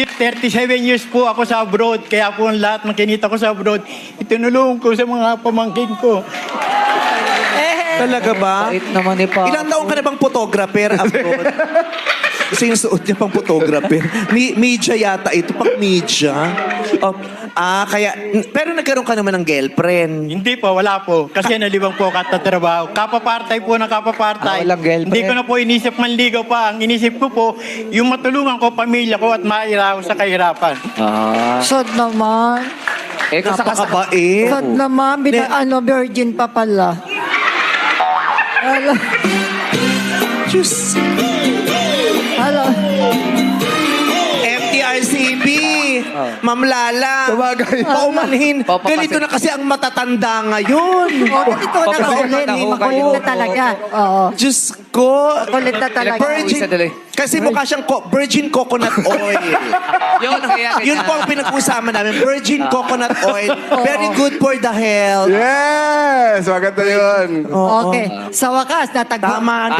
37 years po ako sa abroad, kaya po ang lahat ng kinita ko sa abroad, itinulong ko sa mga pamangkin ko. Talaga ba? Bait naman ni Pa. Ilang taon ka na bang photographer abroad? Sinusuot niya pang photographer. Media yata ito, pang media. Oh, kaya, pero nagkaroon ka naman ng girlfriend. Hindi po, wala po. Kasi nalibang po katatrabaho. Kapapartay po ng kapapartay. Walang girlfriend. Hindi ko na po inisip manligaw pa. Ang inisip ko po, yung matulungan ko, pamilya ko at mairaw sa kahirapan. Sad naman. Eh, kung sa kasama. Napakabait. Sad naman. Virgin pa pala. Hala. Diyos. Hala. MTRCB. Ma'am Lala. Sabagay. Paumanhin. Papapasin. Ganito na kasi ang matatanda ngayon. Ito na makulit. Makulit na talaga. Oo. Diyos ko. Makulit na talaga. Virgin. Isa dali. Kasi mukha siyang virgin coconut oil. Yun, kaya Yun po ang pinag-usapan namin. Virgin coconut oil. Very good for the health. Yes! Maganda yun. Okay. Sa wakas, natagpo. Tama na.